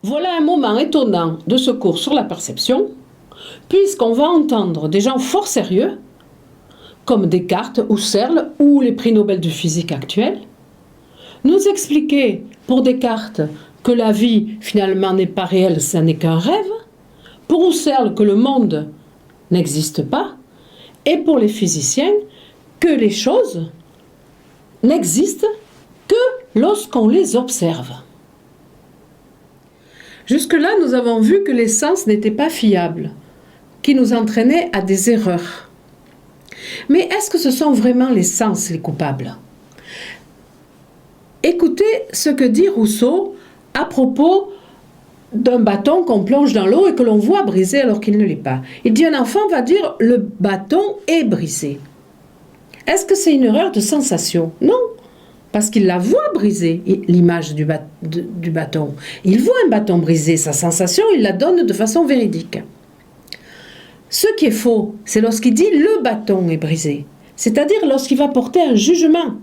Voilà un moment étonnant de ce cours sur la perception, puisqu'on va entendre des gens fort sérieux, comme Descartes, Husserl ou les prix Nobel de physique actuels, nous expliquer pour Descartes que la vie finalement n'est pas réelle, ça n'est qu'un rêve, pour Husserl que le monde n'existe pas, et pour les physiciens que les choses n'existent que lorsqu'on les observe. Jusque-là, nous avons vu que les sens n'étaient pas fiables, qui nous entraînaient à des erreurs. Mais est-ce que ce sont vraiment les sens les coupables? Écoutez ce que dit Rousseau à propos d'un bâton qu'on plonge dans l'eau et que l'on voit briser alors qu'il ne l'est pas. Il dit: un enfant va dire « le bâton est brisé ». Est-ce que c'est une erreur de sensation? Non, parce qu'il la voit briser, l'image du bâton. Il voit un bâton brisé, sa sensation, il la donne de façon véridique. Ce qui est faux, c'est lorsqu'il dit « le bâton est brisé », c'est-à-dire lorsqu'il va porter un jugement,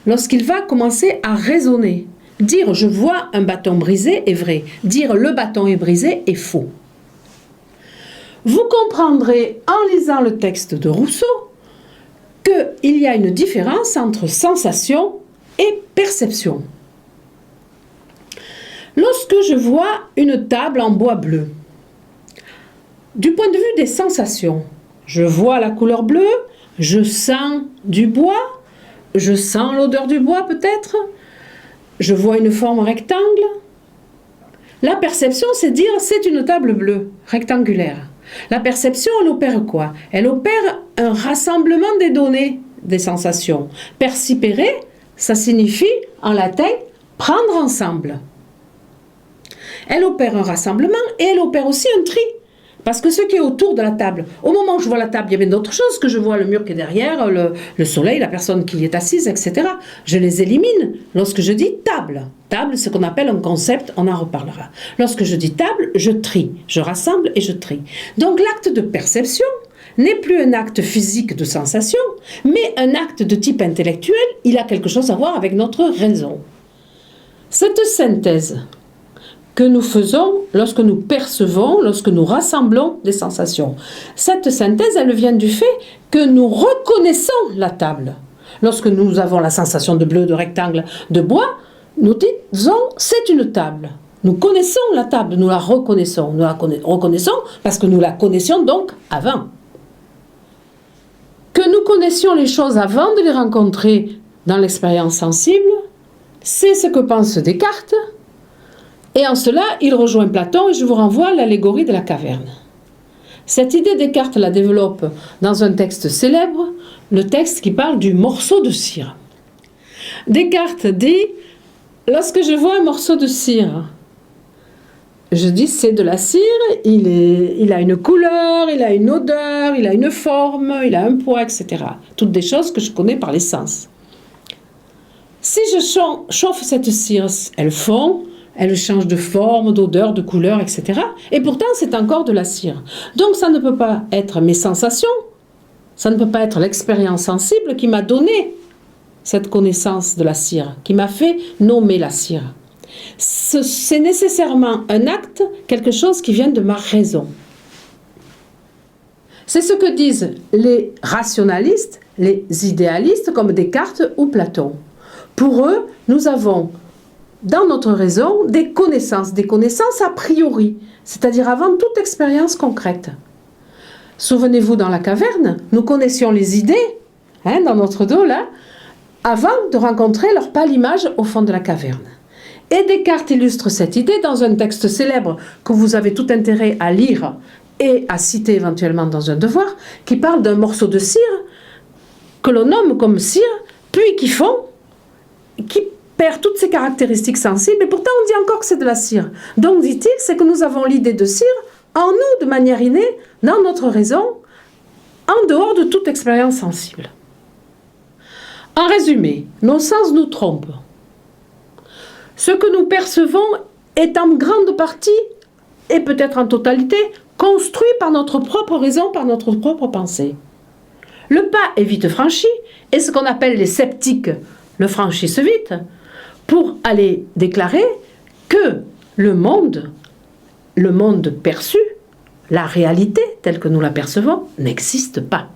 lorsqu'il va commencer à raisonner. Dire « je vois un bâton brisé » est vrai, dire « le bâton est brisé » est faux. Vous comprendrez en lisant le texte de Rousseau qu'il y a une différence entre sensation et perception. Lorsque je vois une table en bois bleu, du point de vue des sensations, je vois la couleur bleue, je sens du bois, je sens l'odeur du bois peut-être, je vois une forme rectangle. La perception, c'est dire c'est une table bleue, rectangulaire. La perception, elle opère quoi? Elle opère un rassemblement des données, des sensations. Percipere, ça signifie en latin prendre ensemble. Elle opère un rassemblement et elle opère aussi un tri. Parce que ce qui est autour de la table, au moment où je vois la table, il y a bien d'autres choses, que je vois le mur qui est derrière, le soleil, la personne qui y est assise, etc. Je les élimine lorsque je dis table. Table, c'est ce qu'on appelle un concept, on en reparlera. Lorsque je dis table, je trie, je rassemble et je trie. Donc l'acte de perception n'est plus un acte physique de sensation, mais un acte de type intellectuel, il a quelque chose à voir avec notre raison. Cette synthèse que nous faisons lorsque nous percevons, lorsque nous rassemblons des sensations. Cette synthèse, elle vient du fait que nous reconnaissons la table. Lorsque nous avons la sensation de bleu, de rectangle, de bois, nous disons c'est une table. Nous connaissons la table, nous la reconnaissons. Nous la reconnaissons parce que nous la connaissions donc avant. Que nous connaissions les choses avant de les rencontrer dans l'expérience sensible, c'est ce que pense Descartes. Et en cela, il rejoint Platon et je vous renvoie à l'allégorie de la caverne. Cette idée, Descartes la développe dans un texte célèbre, le texte qui parle du morceau de cire. Descartes dit « Lorsque je vois un morceau de cire, je dis c'est de la cire, il a une couleur, il a une odeur, il a une forme, il a un poids, etc. » Toutes des choses que je connais par les sens. Si je chauffe cette cire, elle fond, elle change de forme, d'odeur, de couleur, etc. Et pourtant, c'est encore de la cire. Donc, ça ne peut pas être mes sensations, ça ne peut pas être l'expérience sensible qui m'a donné cette connaissance de la cire, qui m'a fait nommer la cire. C'est nécessairement un acte, quelque chose qui vient de ma raison. C'est ce que disent les rationalistes, les idéalistes, comme Descartes ou Platon. Pour eux, nous avons dans notre raison des connaissances a priori, c'est-à-dire avant toute expérience concrète. Souvenez-vous, dans la caverne, nous connaissions les idées, dans notre dos là, avant de rencontrer leur pâle image au fond de la caverne. Et Descartes illustre cette idée dans un texte célèbre que vous avez tout intérêt à lire et à citer éventuellement dans un devoir, qui parle d'un morceau de cire que l'on nomme comme cire, puis qui fond, qui perd toutes ses caractéristiques sensibles, et pourtant on dit encore que c'est de la cire. Donc, dit-il, c'est que nous avons l'idée de cire en nous, de manière innée, dans notre raison, en dehors de toute expérience sensible. En résumé, nos sens nous trompent. Ce que nous percevons est en grande partie, et peut-être en totalité, construit par notre propre raison, par notre propre pensée. Le pas est vite franchi, et ce qu'on appelle les sceptiques le franchissent vite, pour aller déclarer que le monde perçu, la réalité telle que nous la percevons, n'existe pas.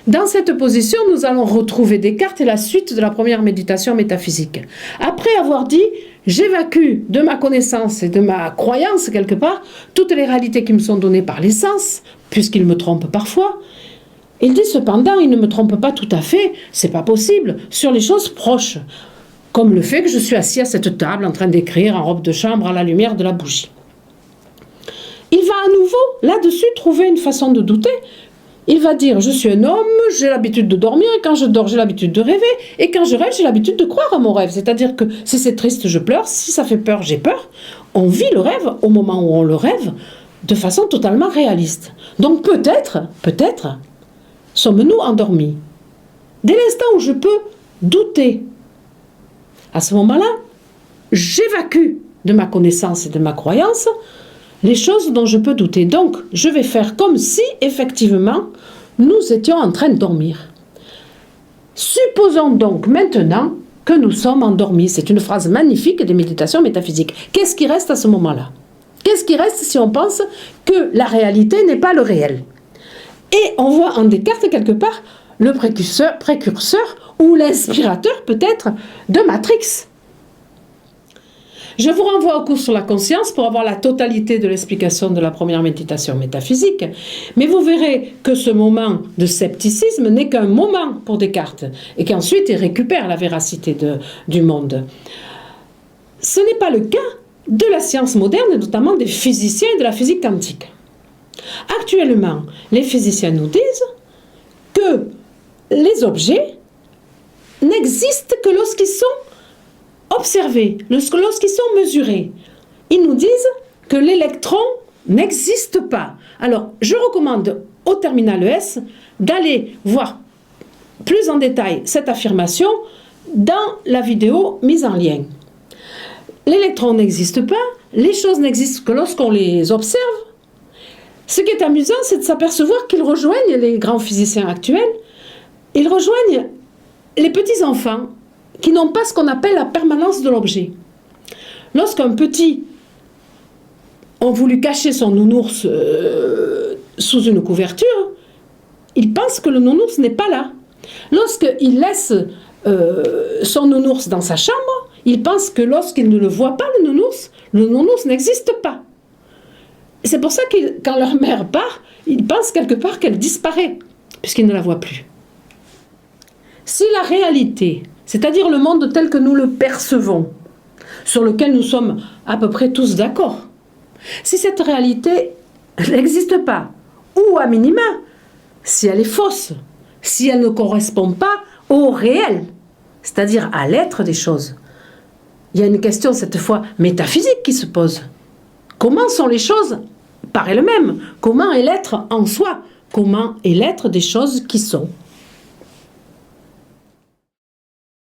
Dans cette position, nous allons retrouver Descartes et la suite de la première méditation métaphysique. Après avoir dit « j'évacue de ma connaissance et de ma croyance quelque part toutes les réalités qui me sont données par les sens, puisqu'ils me trompent parfois », il dit cependant « il ne me trompe pas tout à fait, c'est pas possible, sur les choses proches ». Comme le fait que je suis assis à cette table en train d'écrire en robe de chambre à la lumière de la bougie. Il va à nouveau, là-dessus, trouver une façon de douter. Il va dire, je suis un homme, j'ai l'habitude de dormir, et quand je dors, j'ai l'habitude de rêver, et quand je rêve, j'ai l'habitude de croire à mon rêve. C'est-à-dire que si c'est triste, je pleure, si ça fait peur, j'ai peur. On vit le rêve au moment où on le rêve, de façon totalement réaliste. Donc peut-être, sommes-nous endormis. Dès l'instant où je peux douter, à ce moment-là, j'évacue de ma connaissance et de ma croyance les choses dont je peux douter. Donc, je vais faire comme si, effectivement, nous étions en train de dormir. Supposons donc maintenant que nous sommes endormis. C'est une phrase magnifique des méditations métaphysiques. Qu'est-ce qui reste à ce moment-là? Qu'est-ce qui reste si on pense que la réalité n'est pas le réel? Et on voit en Descartes, quelque part, le précurseur ou l'inspirateur peut-être de Matrix. Je vous renvoie au cours sur la conscience pour avoir la totalité de l'explication de la première méditation métaphysique, mais vous verrez que ce moment de scepticisme n'est qu'un moment pour Descartes, et qu'ensuite il récupère la véracité du monde. Ce n'est pas le cas de la science moderne, et notamment des physiciens et de la physique quantique. Actuellement, les physiciens nous disent que les objets n'existent que lorsqu'ils sont observés, lorsqu'ils sont mesurés. Ils nous disent que l'électron n'existe pas. Alors, je recommande au terminal ES d'aller voir plus en détail cette affirmation dans la vidéo mise en lien. L'électron n'existe pas, les choses n'existent que lorsqu'on les observe. Ce qui est amusant, c'est de s'apercevoir qu'ils rejoignent les grands physiciens actuels, ils rejoignent les petits-enfants qui n'ont pas ce qu'on appelle la permanence de l'objet. Lorsqu'un petit a voulu cacher son nounours sous une couverture, il pense que le nounours n'est pas là. Lorsqu'il laisse son nounours dans sa chambre, il pense que lorsqu'il ne le voit pas, le nounours n'existe pas. C'est pour ça que quand leur mère part, ils pensent quelque part qu'elle disparaît, puisqu'ils ne la voient plus. Si la réalité, c'est-à-dire le monde tel que nous le percevons, sur lequel nous sommes à peu près tous d'accord, si cette réalité n'existe pas, ou à minima, si elle est fausse, si elle ne correspond pas au réel, c'est-à-dire à l'être des choses, il y a une question cette fois métaphysique qui se pose. Comment sont les choses par elles-mêmes? Comment est l'être en soi? Comment est l'être des choses qui sont?